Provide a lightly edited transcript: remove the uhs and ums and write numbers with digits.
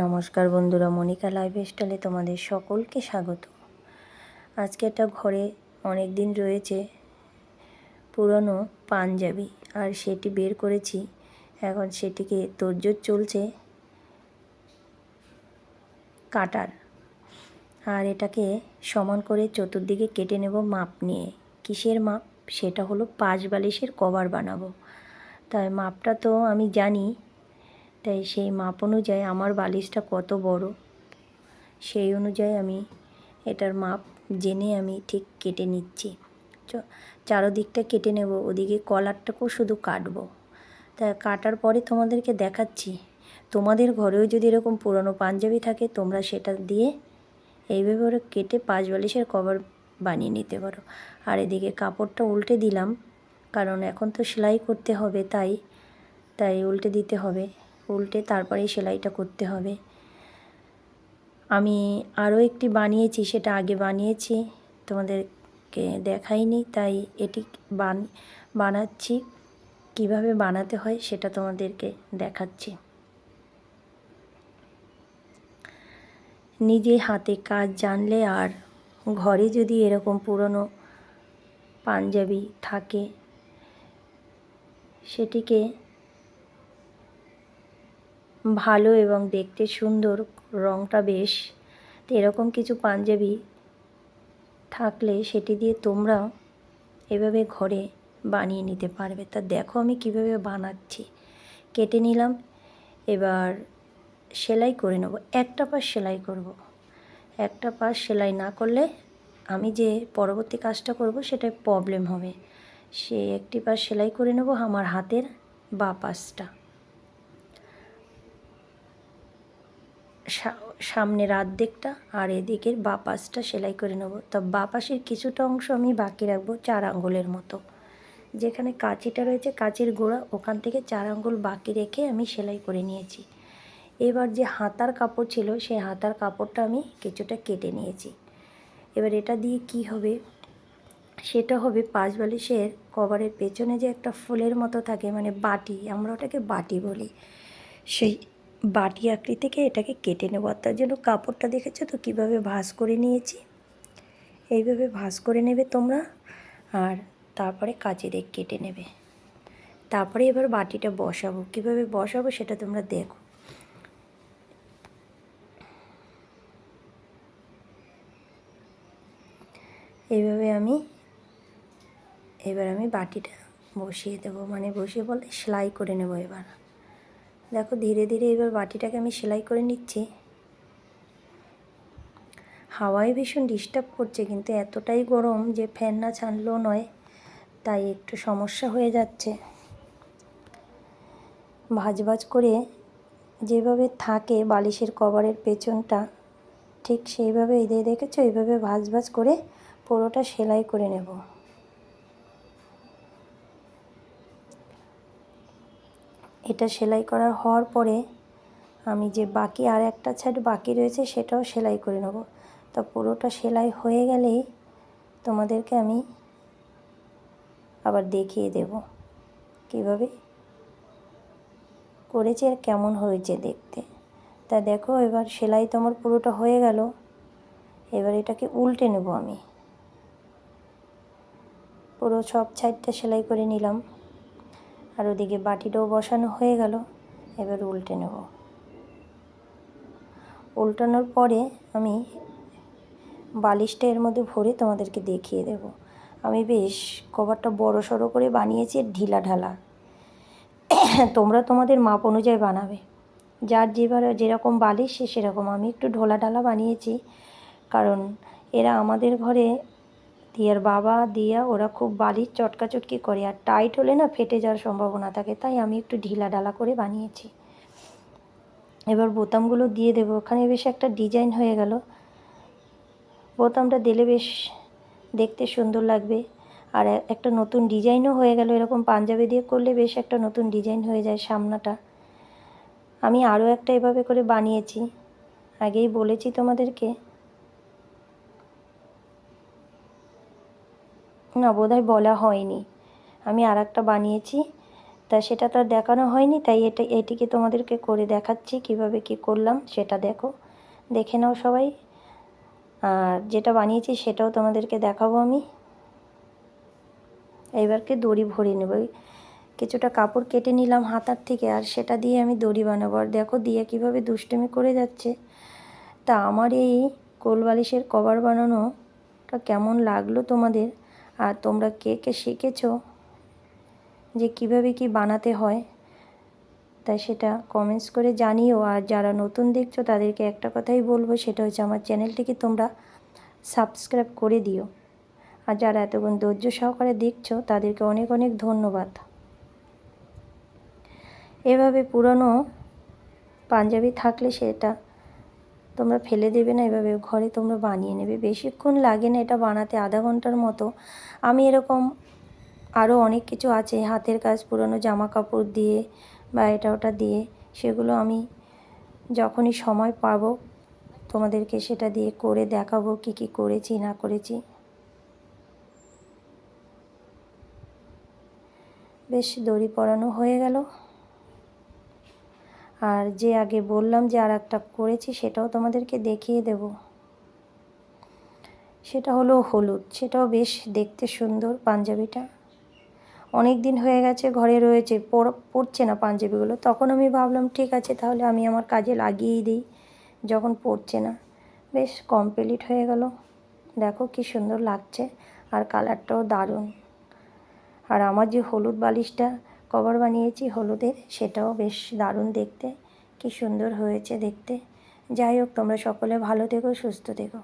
নমস্কার বন্ধুরা, মনিকা লাইফস্টাইলে তোমাদের সকলকে স্বাগত। আজকে একটা ঘরে অনেক দিন রয়েছে পুরনো পাঞ্জাবি, আর সেটি বের করেছি। এখন সেটিকে তোড়জোড় চলছে কাটার, আর এটাকে সমান করে চতুর্দিকে কেটে নেব মাপ নিয়ে। কিসের মাপ? সেটা হলো 5 বালিশের কভার বানাবো। তাই মাপটা তো আমি জানি, তাই সেই মাপ অনুযায়ী আমার বালিশটা কত বড় সেই অনুযায়ী আমি এটার মাপ জেনে আমি ঠিক কেটে নিচ্ছি। চারোদিকটা কেটে নেব, ওদিকে কলারটাকেও শুধু কাটবো। তা কাটার পরে তোমাদেরকে দেখাচ্ছি। তোমাদের ঘরেও যদি এরকম পুরনো পাঞ্জাবি থাকে, তোমরা সেটা দিয়ে এইভাবে ওরা কেটে 5 বালিশের কভার বানিয়ে নিতে পারো। আর এদিকে কাপড়টা উল্টে দিলাম, কারণ এখন তো সেলাই করতে হবে, তাই উল্টে দিতে হবে। উল্টে তারপরেই সেলাইটা করতে হবে। আমি আরও একটি বানিয়েছি, সেটা আগে বানিয়েছি, তোমাদেরকে দেখাইনি, তাই এটি বানাচ্ছি। কিভাবে বানাতে হয় সেটা তোমাদেরকে দেখাচ্ছি। নিজে হাতে কাজ জানলে, আর ঘরে যদি এরকম পুরনো পাঞ্জাবি থাকে, সেটিকে ভালো এবং দেখতে সুন্দর, রঙটা বেশ, এরকম কিছু পাঞ্জাবি থাকলে সেটি দিয়ে তোমরাও এভাবে ঘরে বানিয়ে নিতে পারবে। তা দেখো আমি কিভাবে বানাচ্ছি। কেটে নিলাম, এবার সেলাই করে নেব। একটা পাশ সেলাই করব। একটা পাশ সেলাই না করলে আমি যে পরবর্তী কাজটা করব সেটায় প্রবলেম হবে। সে একটি পাশ সেলাই করে নেব, আমার হাতের বাঁ পাশটা, সামনের অর্ধেকটা, আর এদিকের বাঁ পাশটা সেলাই করে নেব। তা বাঁ পাশের কিছুটা অংশ আমি বাকি রাখবো 4 আঙ্গুলের মতো। যেখানে কাঁচিটা রয়েছে, কাঁচির গোড়া, ওখান থেকে 4 আঙ্গুল বাকি রেখে আমি সেলাই করে নিয়েছি। এবার যে হাতার কাপড় ছিল, সেই হাতার কাপড়টা আমি কিছুটা কেটে নিয়েছি। এবার এটা দিয়ে কি হবে, সেটা হবে 5 বালিশের কভারের পেছনে যে একটা ফুলের মতো থাকে, মানে বাটি, আমরা ওটাকে বাটি বলি, সেই বাটি আকৃতিকে এটাকে কেটে নেব। তার জন্য কাপড়টা দেখেছো তো কীভাবে ভাঁজ করে নিয়েছি। এইভাবে ভাঁজ করে নেবে তোমরা, আর তারপরে কাঁচি দিয়ে কেটে নেবে। তারপরে এবার বাটিটা বসাবো। কীভাবে বসাবো সেটা তোমরা দেখো। এইভাবে এবার আমি বাটিটা বসিয়ে দেবো, মানে বসিয়ে বলতে সেলাই করে নেব। এবার দেখো ধীরে ধীরে এবার বাটিটাকে আমি সেলাই করে নিচ্ছি। হাওয়ায় ভীষণ ডিস্টার্ব করছে, কিন্তু এতটাই গরম যে ফ্যান না ছাড়লেও নয়, তাই একটু সমস্যা হয়ে যাচ্ছে। ভাঁজ ভাঁজ করে যেভাবে থাকে বালিশের কভারের পেছনটা, ঠিক সেইভাবে এদের দেখেছো, এইভাবে ভাঁজ ভাঁজ করে পুরোটা সেলাই করে নেব। এটা সেলাই করা হওয়ার পরে আমি যে বাকি আর একটা সাইড বাকি রয়েছে সেটাও সেলাই করে নেব। তা পুরোটা সেলাই হয়ে গেলেই তোমাদেরকে আমি আবার দেখিয়ে দেব কীভাবে করেছি আর কেমন হয়েছে দেখতে। তা দেখো এবার সেলাই তোমার পুরোটা হয়ে গেল। এবার এটাকে উল্টে নেব। আমি পুরো সব সাইডটা সেলাই করে নিলাম, আর ওদিকে বাটিটাও বসানো হয়ে গেল। এবার উল্টে নেব। উল্টানোর পরে আমি বালিশটা এর মধ্যে ভরে তোমাদেরকে দেখিয়ে দেব। আমি বেশ কভারটা বড় সড়ো করে বানিয়েছি, ঢিলা ঢালা। তোমরা তোমাদের মাপ অনুযায়ী বানাবে, যার যেরকম বালিশ সে সেরকম। আমি একটু ঢোলা ঢালা বানিয়েছি, কারণ এরা আমাদের ঘরে দিয়ার বাবা দিয়া ওরা খুব বালিশ চটকাচটকি করে, আর টাইট হলে না ফেটে যাওয়ার সম্ভাবনা থাকে, তাই আমি একটু ঢিলা ঢালা করে বানিয়েছি। এবার বোতামগুলো দিয়ে দেবো। ওখানে বেশ একটা ডিজাইন হয়ে গেল। বোতামটা দিলে বেশ দেখতে সুন্দর লাগবে, আর একটা নতুন ডিজাইনও হয়ে গেল। এরকম পাঞ্জাবি দিয়ে করলে বেশ একটা নতুন ডিজাইন হয়ে যায় সামনাটা। আমি আরও একটা এভাবে করে বানিয়েছি, আগেই বলেছি তোমাদেরকে, না বোধহয় বলা হয়নি। আমি আর একটা বানিয়েছি, তা সেটা তো আর দেখানো হয়নি, তাই এটিকে তোমাদেরকে করে দেখাচ্ছি কিভাবে কি করলাম। সেটা দেখে নাও সবাই। আর যেটা বানিয়েছি সেটাও তোমাদেরকে দেখাবো আমি। এইবারকে দড়ি ভরিয়ে নেব। কিছুটা কাপড় কেটে নিলাম হাতার থেকে, আর সেটা দিয়ে আমি দড়ি বানাবো। আর দেখো দিয়ে কীভাবে দুষ্টুমি করে যাচ্ছে। তা আমার এই কোল বালিশের কভার বানানোটা কেমন লাগলো তোমাদের, আর তোমরা কে কে শিখেছো যে কিভাবে কি বানাতে হয়, তাই সেটা কমেন্টস করে জানিও। আর যারা নতুন দেখছো তাদেরকে একটা কথাই বলবো, সেটা হচ্ছে আমার চ্যানেলটিকে তোমরা সাবস্ক্রাইব করে দিও। আর যারা এতক্ষণ ধৈর্য সহকারে দেখছো তাদেরকে অনেক অনেক ধন্যবাদ। এভাবে পুরনো পাঞ্জাবি থাকলে সেটা তোমরা ফেলে দেবে না, এভাবে ঘরে তোমরা বানিয়ে নেবে। বেশিক্ষণ লাগে না এটা বানাতে, আধা ঘন্টার মতো। আমি এরকম আরও অনেক কিছু আছে হাতের কাজ, পুরনো জামা কাপড় দিয়ে বা এটা ওটা দিয়ে, সেগুলো আমি যখনই সময় পাবো তোমাদেরকে সেটা দিয়ে করে দেখাবো কি কি করেছি না করেছি। বেশ দড়ি পরানো হয়ে গেল। আর যে আগে বললাম যে আর একটা করেছি সেটাও তোমাদেরকে দেখিয়ে দেব। সেটা হলো হলুদ, সেটাও বেশ দেখতে সুন্দর। পাঞ্জাবিটা অনেক দিন হয়ে গেছে ঘরে রয়েছে, পরছে না পাঞ্জাবিগুলো। তখন আমি ভাবলাম ঠিক আছে তাহলে আমি আমার কাজে লাগিয়েই দিই, যখন পরছে না। বেশ কমপ্লিট হয়ে গেল। দেখো কি সুন্দর লাগছে, আর কালারটাও দারুণ। আর আমার যে হলুদ বালিশটা কভার বানিয়েছি হলুদের, সেটাও বেশ দারুণ দেখতে, কি সুন্দর হয়েছে দেখতে। যাই হোক, তোমরা সকলে ভালো থেকো, সুস্থ থেকো।